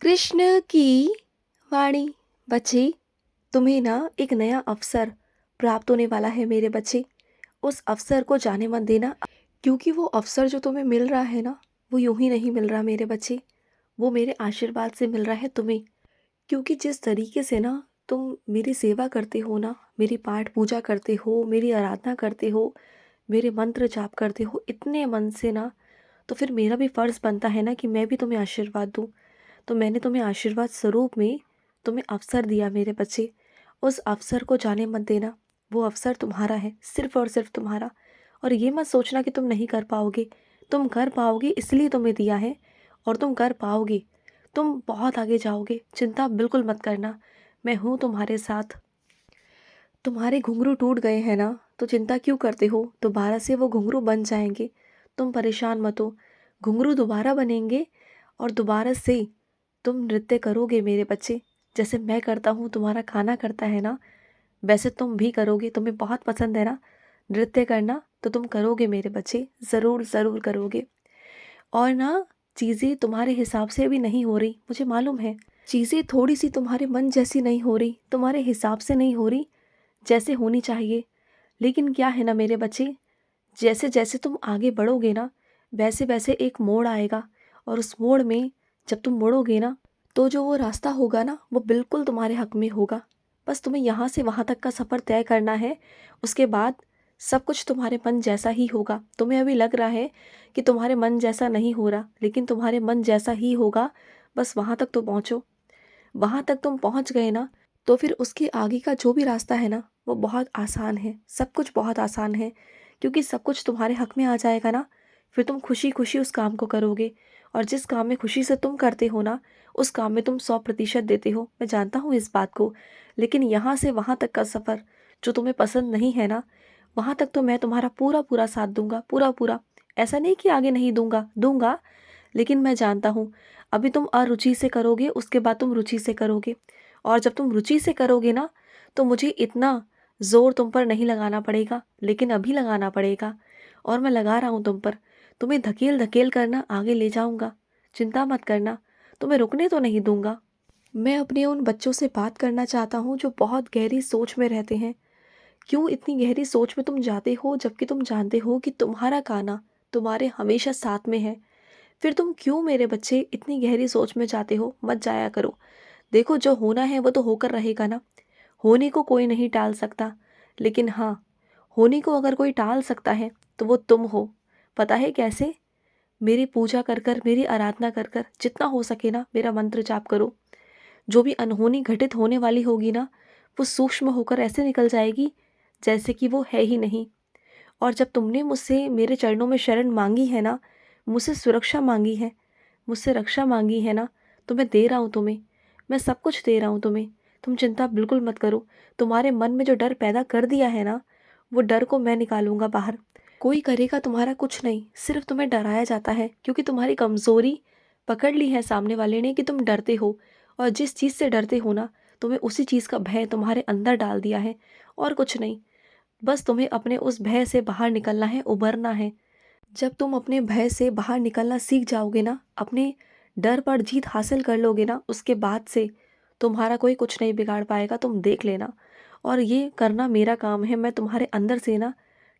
कृष्ण की वाणी। बच्चे, तुम्हें ना एक नया अवसर प्राप्त होने वाला है मेरे बच्चे। उस अवसर को जाने मत देना, क्योंकि वो अवसर जो तुम्हें मिल रहा है ना, वो यूं ही नहीं मिल रहा मेरे बच्चे। वो मेरे आशीर्वाद से मिल रहा है तुम्हें। क्योंकि जिस तरीके से ना तुम मेरी सेवा करते हो ना, मेरी पाठ पूजा करते हो, मेरी आराधना करते हो, मेरे मंत्र जाप करते हो इतने मन से ना, तो फिर मेरा भी फ़र्ज़ बनता है ना कि मैं भी तुम्हें आशीर्वाद दूँ। तो मैंने तुम्हें आशीर्वाद स्वरूप में तुम्हें अवसर दिया मेरे बच्चे। उस अवसर को जाने मत देना। वो अवसर तुम्हारा है, सिर्फ़ और सिर्फ़ तुम्हारा। और ये मत सोचना कि तुम नहीं कर पाओगे। तुम कर पाओगे, इसलिए तुम्हें दिया है, और तुम कर पाओगे। तुम बहुत आगे जाओगे, चिंता बिल्कुल मत करना। मैं हूँ तुम्हारे साथ। तुम्हारे घुंघरू टूट गए हैं ना, तो चिंता क्यों करते हो? दोबारा से वो घुंघरू बन जाएंगे। तुम परेशान मत हो। घुंघरू दोबारा बनेंगे, और दोबारा से तुम नृत्य करोगे मेरे बच्चे। जैसे मैं करता हूँ, तुम्हारा खाना करता है ना, वैसे तुम भी करोगे। तुम्हें बहुत पसंद है ना नृत्य करना, तो तुम करोगे मेरे बच्चे, ज़रूर ज़रूर करोगे। और ना, चीज़ें तुम्हारे हिसाब से भी नहीं हो रही, मुझे मालूम है। चीज़ें थोड़ी सी तुम्हारे मन जैसी नहीं हो रही, तुम्हारे हिसाब से नहीं हो रही, जैसे होनी चाहिए। लेकिन क्या है ना मेरे बच्चे, जैसे जैसे तुम आगे बढ़ोगे ना, वैसे वैसे एक मोड़ आएगा। और उस मोड़ में जब तुम मुड़ोगे ना, तो जो वो रास्ता होगा ना, वो बिल्कुल तुम्हारे हक में होगा। बस तुम्हें यहाँ से वहाँ तक का सफ़र तय करना है। उसके बाद सब कुछ तुम्हारे मन जैसा ही होगा। तुम्हें अभी लग रहा है कि तुम्हारे मन जैसा नहीं हो रहा, लेकिन तुम्हारे मन जैसा ही होगा। बस वहाँ तक तो पहुँचो। वहाँ तक तुम पहुँच गए ना, तो फिर उसके आगे का जो भी रास्ता है ना, वो बहुत आसान है। सब कुछ बहुत आसान है, क्योंकि सब कुछ तुम्हारे हक में आ जाएगा ना। फिर तुम खुशी खुशी उस काम को करोगे। और जिस काम में खुशी से तुम करते हो ना, उस काम में तुम 100% देते हो। मैं जानता हूँ इस बात को। लेकिन यहाँ से वहाँ तक का सफ़र जो तुम्हें पसंद नहीं है ना, वहाँ तक तो मैं तुम्हारा पूरा पूरा साथ दूंगा, पूरा पूरा। ऐसा नहीं कि आगे नहीं दूंगा, दूंगा। लेकिन मैं जानता हूँ, अभी तुम अरुचि से करोगे, उसके बाद तुम रुचि से करोगे। और जब तुम रुचि से करोगे ना, तो मुझे इतना ज़ोर तुम पर नहीं लगाना पड़ेगा, लेकिन अभी लगाना पड़ेगा। और मैं लगा रहा हूँ तुम पर। तुम्हें धकेल धकेल करना आगे ले जाऊँगा। चिंता मत करना, तुम्हें रुकने तो नहीं दूंगा। मैं अपने उन बच्चों से बात करना चाहता हूँ जो बहुत गहरी सोच में रहते हैं। क्यों इतनी गहरी सोच में तुम जाते हो, जबकि तुम जानते हो कि तुम्हारा गाना तुम्हारे हमेशा साथ में है? फिर तुम क्यों मेरे बच्चे इतनी गहरी सोच में जाते हो? मत जाया करो। देखो, जो होना है वो तो होकर रहेगा ना। होने को कोई नहीं टाल सकता। लेकिन हाँ, होने को अगर कोई टाल सकता है, तो वो तुम हो। पता है कैसे? मेरी पूजा कर कर, मेरी आराधना कर कर, जितना हो सके ना मेरा मंत्र जाप करो। जो भी अनहोनी घटित होने वाली होगी ना, वो सूक्ष्म होकर ऐसे निकल जाएगी जैसे कि वो है ही नहीं। और जब तुमने मुझसे मेरे चरणों में शरण मांगी है ना, मुझसे सुरक्षा मांगी है, मुझसे रक्षा मांगी है ना, तो मैं दे रहा हूँ तुम्हें। मैं सब कुछ दे रहा हूँ तुम्हें। तुम चिंता बिल्कुल मत करो। तुम्हारे मन में जो डर पैदा कर दिया है ना, वो डर को मैं निकालूंगा बाहर। कोई करेगा तुम्हारा कुछ नहीं, सिर्फ तुम्हें डराया जाता है, क्योंकि तुम्हारी कमज़ोरी पकड़ ली है सामने वाले ने कि तुम डरते हो। और जिस चीज़ से डरते हो ना, तुम्हें उसी चीज़ का भय तुम्हारे अंदर डाल दिया है, और कुछ नहीं। बस तुम्हें अपने उस भय से बाहर निकलना है, उभरना है। जब तुम अपने भय से बाहर निकलना सीख जाओगे ना, अपने डर पर जीत हासिल कर लोगे ना, उसके बाद से तुम्हारा कोई कुछ नहीं बिगाड़ पाएगा, तुम देख लेना। और ये करना मेरा काम है। मैं तुम्हारे अंदर से ना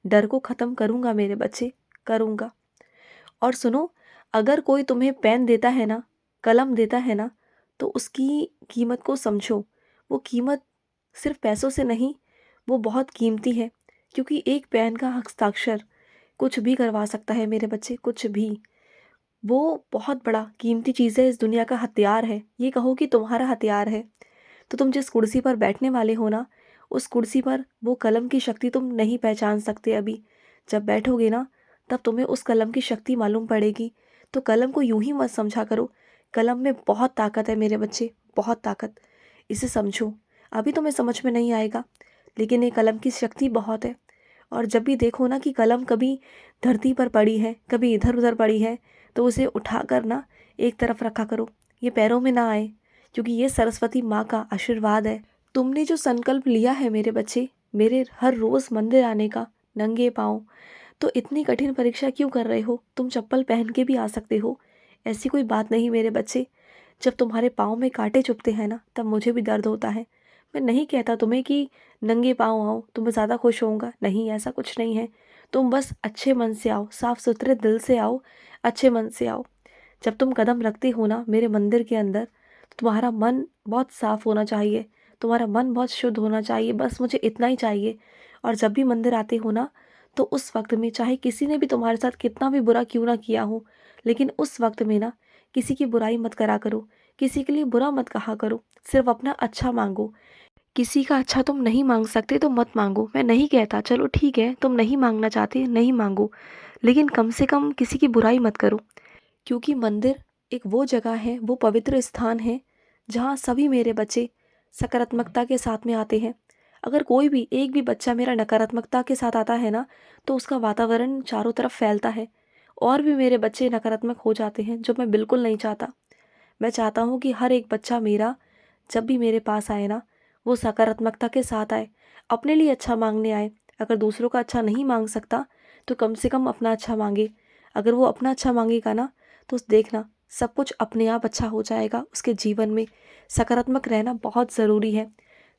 डर को ख़त्म करूँगा मेरे बच्चे, करूँगा। और सुनो, अगर कोई तुम्हें पेन देता है ना, कलम देता है ना, तो उसकी कीमत को समझो। वो कीमत सिर्फ पैसों से नहीं, वो बहुत कीमती है। क्योंकि एक पेन का हस्ताक्षर कुछ भी करवा सकता है मेरे बच्चे, कुछ भी। वो बहुत बड़ा कीमती चीज़ है, इस दुनिया का हथियार है। ये कहो कि तुम्हारा हथियार है। तो तुम जिस कुर्सी पर बैठने वाले हो ना, उस कुर्सी पर वो कलम की शक्ति तुम नहीं पहचान सकते अभी। जब बैठोगे ना, तब तुम्हें उस कलम की शक्ति मालूम पड़ेगी। तो कलम को यूं ही मत समझा करो। कलम में बहुत ताकत है मेरे बच्चे, बहुत ताकत। इसे समझो। अभी तुम्हें समझ में नहीं आएगा, लेकिन ये कलम की शक्ति बहुत है। और जब भी देखो ना कि कलम कभी धरती पर पड़ी है, कभी इधर उधर पड़ी है, तो उसे उठा कर ना एक तरफ रखा करो। ये पैरों में ना आए, क्योंकि ये सरस्वती माँ का आशीर्वाद है। तुमने जो संकल्प लिया है मेरे बच्चे, मेरे हर रोज़ मंदिर आने का नंगे पाँव, तो इतनी कठिन परीक्षा क्यों कर रहे हो? तुम चप्पल पहन के भी आ सकते हो। ऐसी कोई बात नहीं मेरे बच्चे। जब तुम्हारे पाँव में कांटे चुभते हैं ना, तब मुझे भी दर्द होता है। मैं नहीं कहता तुम्हें कि नंगे पाँव आओ तो मैं ज़्यादा खुश होऊंगा, नहीं, ऐसा कुछ नहीं है। तुम बस अच्छे मन से आओ, साफ सुथरे दिल से आओ, अच्छे मन से आओ। जब तुम कदम रखते हो ना मेरे मंदिर के अंदर, तो तुम्हारा मन बहुत साफ होना चाहिए, तुम्हारा मन बहुत शुद्ध होना चाहिए, बस मुझे इतना ही चाहिए। और जब भी मंदिर आते हो ना, तो उस वक्त में चाहे किसी ने भी तुम्हारे साथ कितना भी बुरा क्यों ना किया हो, लेकिन उस वक्त में ना किसी की बुराई मत करा करो, किसी के लिए बुरा मत कहा करो, सिर्फ अपना अच्छा मांगो। किसी का अच्छा तुम नहीं मांग सकते तो मत मांगो, मैं नहीं कहता, चलो ठीक है, तुम नहीं मांगना चाहते नहीं मांगो, लेकिन कम से कम किसी की बुराई मत करो। क्योंकि मंदिर एक वो जगह है, वो पवित्र स्थान है जहाँ सभी मेरे बच्चे सकारात्मकता के साथ में आते हैं। अगर कोई भी एक भी बच्चा मेरा नकारात्मकता के साथ आता है ना, तो उसका वातावरण चारों तरफ फैलता है और भी मेरे बच्चे नकारात्मक हो जाते हैं, जो मैं बिल्कुल नहीं चाहता। मैं चाहता हूँ कि हर एक बच्चा मेरा जब भी मेरे पास आए ना, वो सकारात्मकता के साथ आए, अपने लिए अच्छा मांगने आए। अगर दूसरों का अच्छा नहीं मांग सकता तो कम से कम अपना अच्छा मांगे। अगर वो अपना अच्छा मांगेगा ना, तो देखना सब कुछ अपने आप अच्छा हो जाएगा उसके जीवन में। सकारात्मक रहना बहुत ज़रूरी है।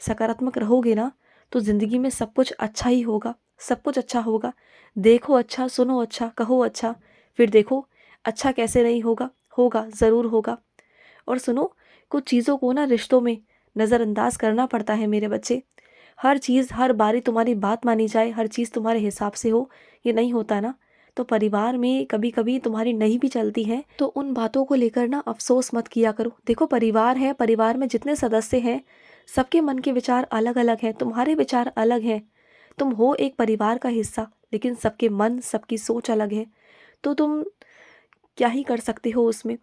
सकारात्मक रहोगे ना, तो ज़िंदगी में सब कुछ अच्छा ही होगा, सब कुछ अच्छा होगा। देखो अच्छा, सुनो अच्छा, कहो अच्छा, फिर देखो अच्छा कैसे नहीं होगा, होगा ज़रूर होगा। और सुनो, कुछ चीज़ों को ना रिश्तों में नज़रअंदाज करना पड़ता है मेरे बच्चे। हर चीज़ हर बारी तुम्हारी बात मानी जाए, हर चीज़ तुम्हारे हिसाब से हो, ये नहीं होता ना। तो परिवार में कभी कभी तुम्हारी नहीं भी चलती है, तो उन बातों को लेकर ना अफसोस मत किया करो। देखो परिवार है, परिवार में जितने सदस्य हैं सबके मन के विचार अलग अलग हैं, तुम्हारे विचार अलग हैं। तुम हो एक परिवार का हिस्सा, लेकिन सबके मन सबकी सोच अलग है। तो तुम क्या ही कर सकते हो उसमें।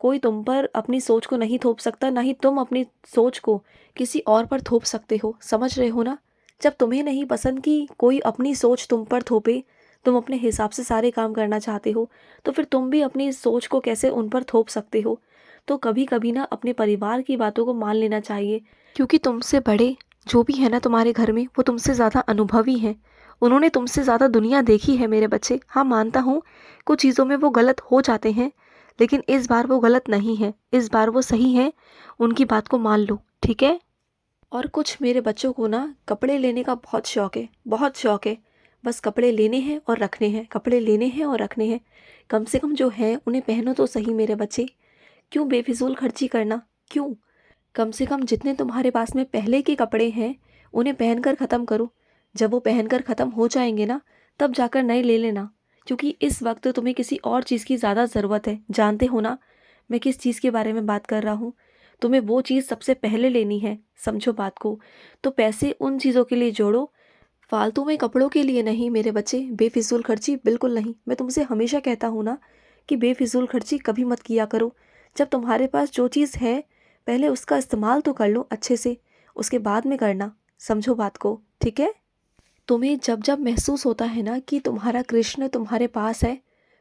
कोई तुम पर अपनी सोच को नहीं थोप सकता, ना ही तुम अपनी सोच को किसी और पर थोप सकते हो, समझ रहे हो ना। जब तुम्हें नहीं पसंद कि कोई अपनी सोच तुम पर थोपे, तुम अपने हिसाब से सारे काम करना चाहते हो, तो फिर तुम भी अपनी सोच को कैसे उन पर थोप सकते हो। तो कभी कभी ना अपने परिवार की बातों को मान लेना चाहिए, क्योंकि तुमसे बड़े जो भी है ना तुम्हारे घर में, वो तुमसे ज़्यादा अनुभवी हैं। उन्होंने तुमसे ज़्यादा दुनिया देखी है मेरे बच्चे। हाँ मानता हूँ कुछ चीज़ों में वो गलत हो जाते हैं, लेकिन इस बार वो गलत नहीं है, इस बार वो सही है। उनकी बात को मान लो, ठीक है। और कुछ मेरे बच्चों को ना कपड़े लेने का बहुत शौक है, बहुत शौक है। बस कपड़े लेने हैं और रखने हैं, कपड़े लेने हैं और रखने हैं। कम से कम जो है उन्हें पहनो तो सही मेरे बच्चे। क्यों बेफिजूल खर्ची करना, क्यों। कम से कम जितने तुम्हारे पास में पहले के कपड़े हैं उन्हें पहनकर ख़त्म करो। जब वो पहनकर ख़त्म हो जाएंगे ना, तब जाकर नए ले लेना। क्योंकि इस वक्त तुम्हें किसी और चीज़ की ज़्यादा ज़रूरत है, जानते हो ना मैं किस चीज़ के बारे में बात कर रहा हूँ। तुम्हें वो चीज़ सबसे पहले लेनी है, समझो बात को। तो पैसे उन चीज़ों के लिए जोड़ो, फालतू में कपड़ों के लिए नहीं मेरे बच्चे। बेफिजूल खर्ची बिल्कुल नहीं। मैं तुमसे हमेशा कहता हूँ ना कि बेफिजूल खर्ची कभी मत किया करो। जब तुम्हारे पास जो चीज़ है, पहले उसका इस्तेमाल तो कर लो अच्छे से, उसके बाद में करना, समझो बात को, ठीक है। तुम्हें जब जब महसूस होता है ना कि तुम्हारा कृष्ण तुम्हारे पास है,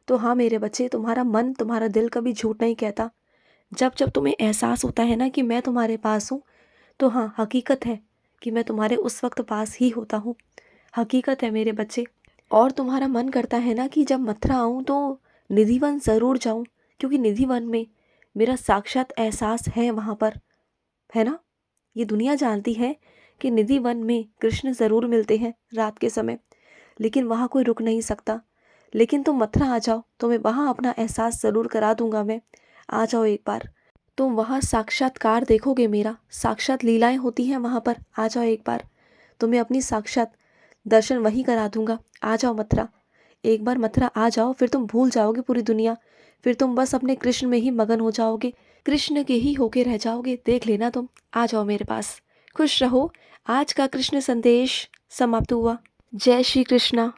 तो हाँ मेरे बच्चे, तुम्हारा मन तुम्हारा दिल कभी झूठ नहीं कहता। जब जब तुम्हें एहसास होता है ना कि मैं तुम्हारे पास हूँ, तो हाँ हकीकत है कि मैं तुम्हारे उस वक्त पास ही होता हूँ, हकीकत है मेरे बच्चे। और तुम्हारा मन करता है ना कि जब मथुरा आऊँ तो निधिवन ज़रूर जाऊँ, क्योंकि निधिवन में मेरा साक्षात एहसास है वहाँ पर, है ना। ये दुनिया जानती है कि निधि वन में कृष्ण ज़रूर मिलते हैं रात के समय, लेकिन वहाँ कोई रुक नहीं सकता। लेकिन तुम मथुरा आ जाओ तो मैं वहाँ अपना एहसास ज़रूर करा दूंगा मैं। आ जाओ एक बार, तुम वहाँ साक्षात्कार देखोगे मेरा, साक्षात लीलाएं होती हैं वहाँ पर। आ जाओ एक बार, तुम्हें अपनी साक्षात दर्शन वहीं करा दूंगा। आ जाओ मथुरा, एक बार मथुरा आ जाओ, फिर तुम भूल जाओगे पूरी दुनिया। फिर तुम बस अपने कृष्ण में ही मगन हो जाओगे, कृष्ण के ही होके रह जाओगे, देख लेना तुम। आ जाओ मेरे पास, खुश रहो। आज का कृष्ण संदेश समाप्त हुआ। जय श्री कृष्णा।